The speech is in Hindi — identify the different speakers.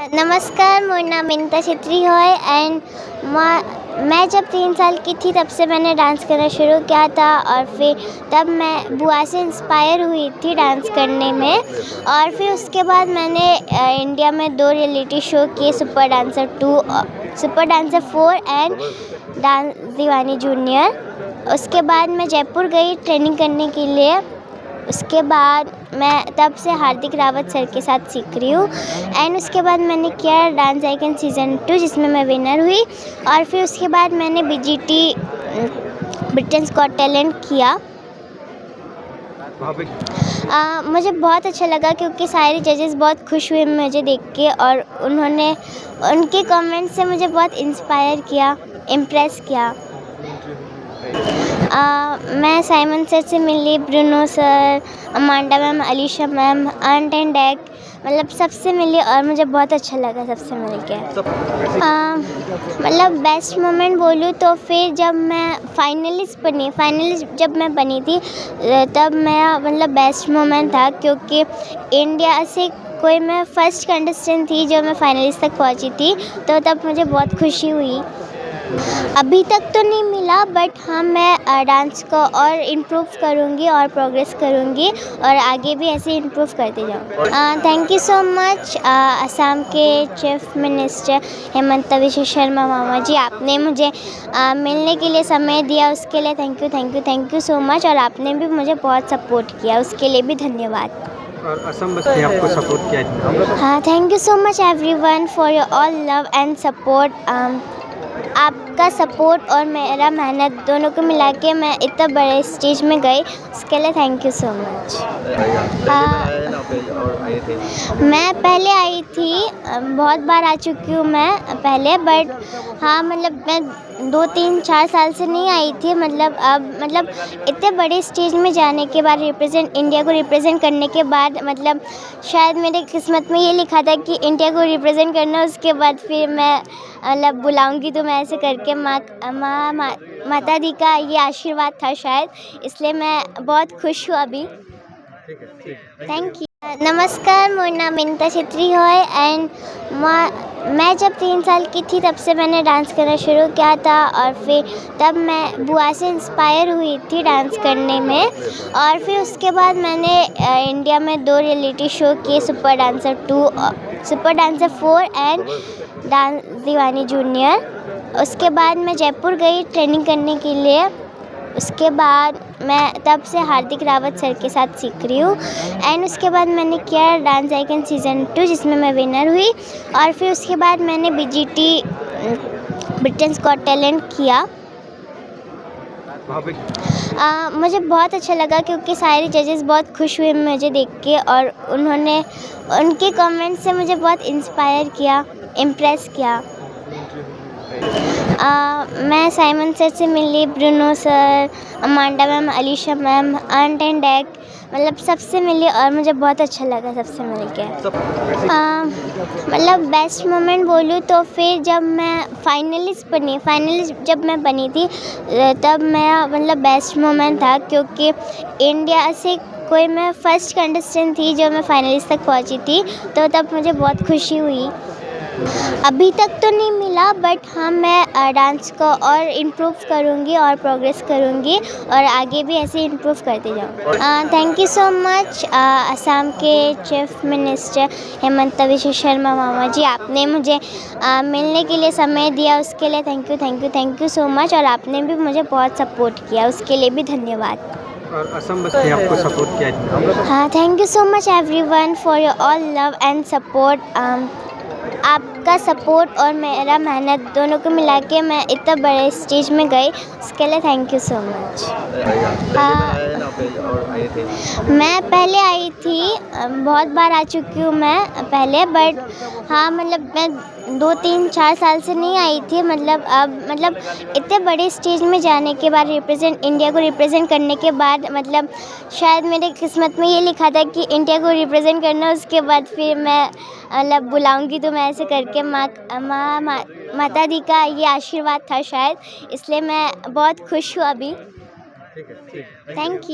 Speaker 1: नमस्कार, मेरा नाम मिंता छेत्री है एंड मैं जब 3 साल की थी तब से मैंने डांस करना शुरू किया था और फिर तब मैं बुआ से इंस्पायर हुई थी डांस करने में। और फिर उसके बाद मैंने इंडिया में 2 रियलिटी शो किए, super dancer 2, super dancer 4 and dance Deewani junior. उसके बाद मैं जयपुर गई ट्रेनिंग करने के लिए। उसके बाद मैं तब से हार्दिक रावत सर के साथ सीख रही हूँ एंड उसके बाद मैंने किया डांस आइकन सीज़न 2 जिसमें मैं विनर हुई। और फिर उसके बाद मैंने बीजीटी ब्रिटेन्स गॉट टैलेंट किया। मुझे बहुत अच्छा लगा क्योंकि सारे जजेस बहुत खुश हुए मुझे देख के और उनके कमेंट से मुझे बहुत इंस्पायर किया, इम्प्रेस किया। मैं साइमन सर से मिली, Bruno sir, Amanda ma'am, Alesha ma'am, Ant and Dec, मतलब सबसे मिली और मुझे बहुत अच्छा लगा सबसे मिल के। मतलब बेस्ट मोमेंट बोलूँ तो फिर जब मैं फाइनलिस्ट जब मैं बनी थी तब मैं मतलब बेस्ट मोमेंट था क्योंकि इंडिया से कोई मैं फर्स्ट कंटेस्टेंट थी जो मैं फाइनलिस्ट तक पहुंची थी, तो तब मुझे बहुत खुशी हुई। अभी तक तो नहीं मिला बट हाँ, मैं डांस को और इम्प्रूव करूँगी और प्रोग्रेस करूँगी और आगे भी ऐसे इम्प्रूव करते जाऊँ। Thank you so much Assam के चीफ मिनिस्टर हेमंत बिश्व शर्मा मामा जी, आपने मुझे मिलने के लिए समय दिया, उसके लिए थैंक यू सो मच। और आपने भी मुझे बहुत सपोर्ट किया, उसके लिए भी धन्यवाद।
Speaker 2: और असम बस ने आपको सपोर्ट किया।
Speaker 1: हाँ, thank you so much everyone for your all love and support. आपका सपोर्ट और मेरा मेहनत दोनों को मिला के मैं इतना बड़े स्टेज में गई, उसके लिए थैंक यू सो मच। मैं पहले आई थी, बहुत बार आ चुकी हूँ मैं पहले, बट हाँ मतलब मैं 2-3-4 साल से नहीं आई थी। मतलब इतने बड़े स्टेज में जाने के बाद इंडिया को रिप्रेजेंट करने के बाद मतलब शायद मेरे किस्मत में ये लिखा था कि इंडिया को रिप्रेजेंट करना, उसके बाद फिर मैं मतलब बुलाऊंगी तो मैं ऐसे करके माता दी का ये आशीर्वाद था शायद, इसलिए मैं बहुत खुश हूँ अभी। Thank you. नमस्कार, मेरा नाम मिंता छेत्री है एंड मैं जब 3 साल की थी तब से मैंने डांस करना शुरू किया था और फिर तब मैं बुआ से इंस्पायर हुई थी डांस करने में। और फिर उसके बाद मैंने इंडिया में 2 रियलिटी शो किए, super dancer 2, super dancer 4 and dance Deewani junior. उसके बाद मैं जयपुर गई ट्रेनिंग करने के लिए। उसके बाद मैं तब से हार्दिक रावत सर के साथ सीख रही हूँ एंड उसके बाद मैंने किया डांस आइकन सीज़न 2 जिसमें मैं विनर हुई। और फिर उसके बाद मैंने बीजीटी ब्रिटेन्स गॉट टैलेंट किया। मुझे बहुत अच्छा लगा क्योंकि सारे जजेस बहुत खुश हुए मुझे देख के और उनके कमेंट से मुझे बहुत इंस्पायर किया, इम्प्रेस किया। मैं साइमन सर से मिली, Bruno sir, Amanda ma'am, Alesha ma'am, Ant and Dec, मतलब सबसे मिली और मुझे बहुत अच्छा लगा सबसे मिल के। मतलब बेस्ट मोमेंट बोलूँ तो फिर जब मैं फाइनलिस्ट जब मैं बनी थी तब मैं मतलब बेस्ट मोमेंट था क्योंकि इंडिया से कोई मैं फर्स्ट कंटेस्टेंट थी जो मैं फाइनलिस्ट तक पहुंची थी, तो तब मुझे बहुत खुशी हुई। अभी तक तो नहीं मिला बट हाँ, मैं डांस को और इम्प्रूव करूँगी और प्रोग्रेस करूँगी और आगे भी ऐसे इम्प्रूव करते जाऊँ। Thank you so much Assam के चीफ मिनिस्टर हेमंत बिश्व शर्मा मामा जी, आपने मुझे मिलने के लिए समय दिया, उसके लिए थैंक यू सो मच। और आपने भी मुझे बहुत सपोर्ट किया, उसके लिए भी धन्यवाद।
Speaker 2: और असम बस ने आपको सपोर्ट किया।
Speaker 1: हाँ, thank you so much everyone for your all love and support. आपका सपोर्ट और मेरा मेहनत दोनों को मिला के मैं इतना बड़े स्टेज में गई, उसके लिए थैंक यू सो मच। मैं पहले आई थी, बहुत बार आ चुकी हूँ मैं पहले, बट हाँ मतलब मैं 2-3-4 साल से नहीं आई थी। मतलब इतने बड़े स्टेज में जाने के बाद इंडिया को रिप्रेजेंट करने के बाद मतलब शायद मेरे किस्मत में ये लिखा था कि इंडिया को रिप्रेजेंट करना, उसके बाद फिर मैं मतलब बुलाऊंगी तो मैं ऐसे करके माता दी का ये आशीर्वाद था शायद, इसलिए मैं बहुत खुश हूँ अभी। Thank you.